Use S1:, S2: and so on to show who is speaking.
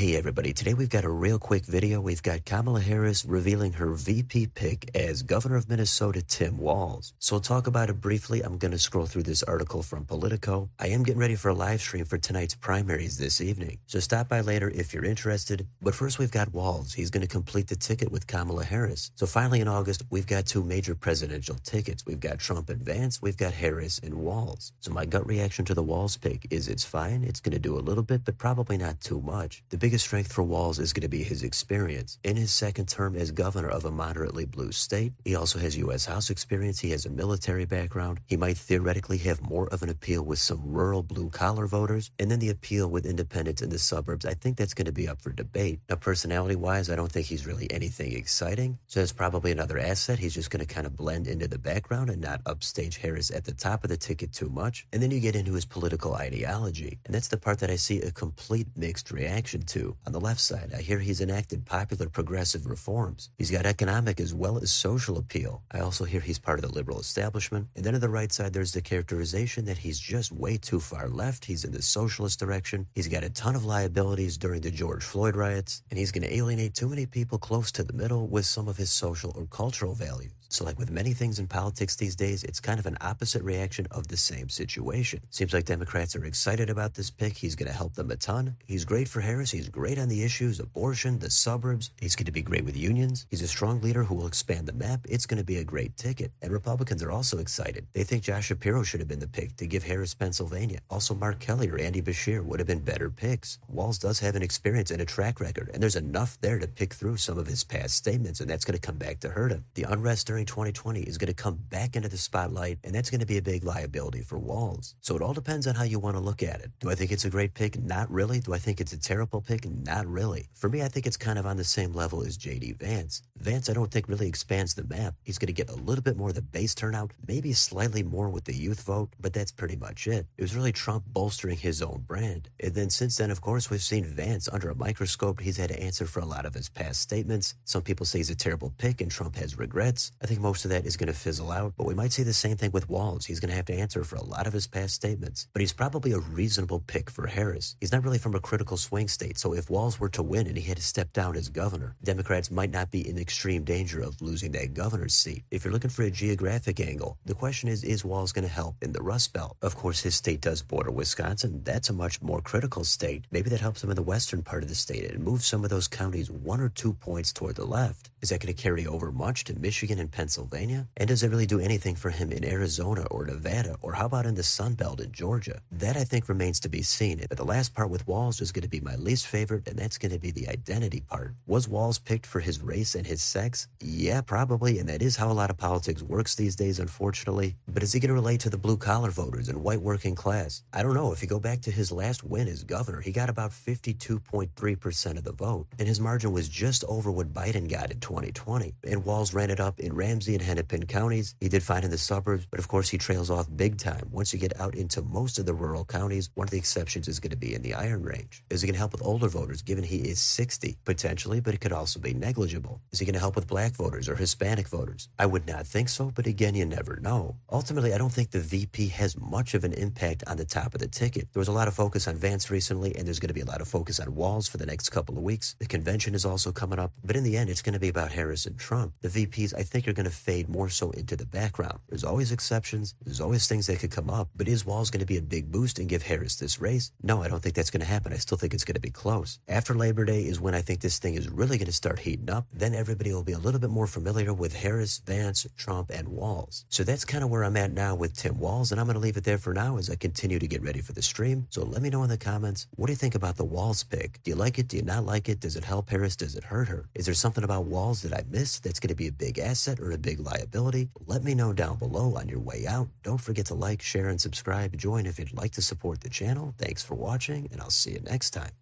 S1: Hey everybody, today we've got a real quick video. We've got Kamala Harris revealing her VP pick as Governor of Minnesota Tim Walz. So we'll talk about it briefly. I'm going to scroll through this article from Politico. I am getting ready for a live stream for tonight's primaries this evening, so stop by later if you're interested. But first we've got Walz. He's going to complete the ticket with Kamala Harris. So finally in August, we've got two major presidential tickets. We've got Trump and Vance, we've got Harris and Walz. So my gut reaction to the Walz pick is it's fine. It's going to do a little bit, but probably not too much. The biggest strength for Walz is going to be his experience. In his second term as governor of a moderately blue state, he also has U.S. House experience. He has a military background. He might theoretically have more of an appeal with some rural blue-collar voters, and then the appeal with independents in the suburbs. I think that's going to be up for debate. Now, personality-wise, I don't think he's really anything exciting, so that's probably another asset. He's just going to kind of blend into the background and not upstage Harris at the top of the ticket too much. And then you get into his political ideology, and that's the part that I see a complete mixed reaction to. On the left side, I hear he's enacted popular progressive reforms. He's got economic as well as social appeal. I also hear he's part of the liberal establishment. And then on the right side, there's the characterization that he's just way too far left. He's in the socialist direction. He's got a ton of liabilities during the George Floyd riots, and he's going to alienate too many people close to the middle with some of his social or cultural values. So like with many things in politics these days, it's kind of an opposite reaction of the same situation. Seems like Democrats are excited about this pick. He's going to help them a ton. He's great for Harris. He's great on the issues, abortion, the suburbs. He's going to be great with unions. He's a strong leader who will expand the map. It's going to be a great ticket. And Republicans are also excited. They think Josh Shapiro should have been the pick to give Harris Pennsylvania. Also, Mark Kelly or Andy Beshear would have been better picks. Walz does have an experience and a track record, and there's enough there to pick through some of his past statements, and that's going to come back to hurt him. The unrest during 2020 is going to come back into the spotlight, and that's going to be a big liability for Walz. So it all depends on how you want to look at it. Do I think it's a great pick? Not really. Do I think it's a terrible pick? Not really. For me, I think it's kind of on the same level as J.D. Vance. Vance, I don't think really expands the map. He's going to get a little bit more of the base turnout, maybe slightly more with the youth vote, but that's pretty much it. It was really Trump bolstering his own brand. And then since then, of course, we've seen Vance under a microscope. He's had to answer for a lot of his past statements. Some people say he's a terrible pick and Trump has regrets. I think most of that is going to fizzle out, but we might see the same thing with Walz. He's going to have to answer for a lot of his past statements, but he's probably a reasonable pick for Harris. He's not really from a critical swing state, so if Walz were to win and he had to step down as governor, Democrats might not be in extreme danger of losing that governor's seat. If you're looking for a geographic angle, the question is Walz going to help in the Rust Belt? Of course, his state does border Wisconsin. That's a much more critical state. Maybe that helps him in the western part of the state and moves some of those counties 1 or 2 points toward the left. Is that going to carry over much to Michigan and Pennsylvania? And does it really do anything for him in Arizona or Nevada, or how about in the Sun Belt in Georgia? That I think remains to be seen. But the last part with Walz is going to be my least favorite, and that's going to be the identity part. Was Walz picked for his race and his sex? Yeah, probably, and that is how a lot of politics works these days, unfortunately. But is he going to relate to the blue-collar voters and white working class? I don't know. If you go back to his last win as governor, he got about 52.3% of the vote, and his margin was just over what Biden got in 2020. And Walz ran it up in Ramsey and Hennepin counties. He did fine in the suburbs, but of course he trails off big time. Once you get out into most of the rural counties, one of the exceptions is going to be in the Iron Range. Is he going to help with older voters, given he is 60? Potentially, but it could also be negligible. Is he going to help with black voters or Hispanic voters? I would not think so, but again, you never know. Ultimately, I don't think the VP has much of an impact on the top of the ticket. There was a lot of focus on Vance recently, and there's going to be a lot of focus on Walz for the next couple of weeks. The convention is also coming up, but in the end, it's going to be about Harris and Trump. The VPs, I think, are going to fade more so into the background. There's always exceptions. There's always things that could come up, but is Walz going to be a big boost and give Harris this race? No, I don't think that's going to happen. I still think it's going to be close. After Labor Day is when I think this thing is really going to start heating up. Then everybody will be a little bit more familiar with Harris, Vance, Trump, and Walz. So that's kind of where I'm at now with Tim Walz, and I'm going to leave it there for now as I continue to get ready for the stream. So let me know in the comments, what do you think about the Walz pick? Do you like it? Do you not like it? Does it help Harris? Does it hurt her? Is there something about Walz that I missed that's going to be a big asset or a big liability? Let me know down below on your way out. Don't forget to like, share, and subscribe. Join if you'd like to support the channel. Thanks for watching, and I'll see you next time.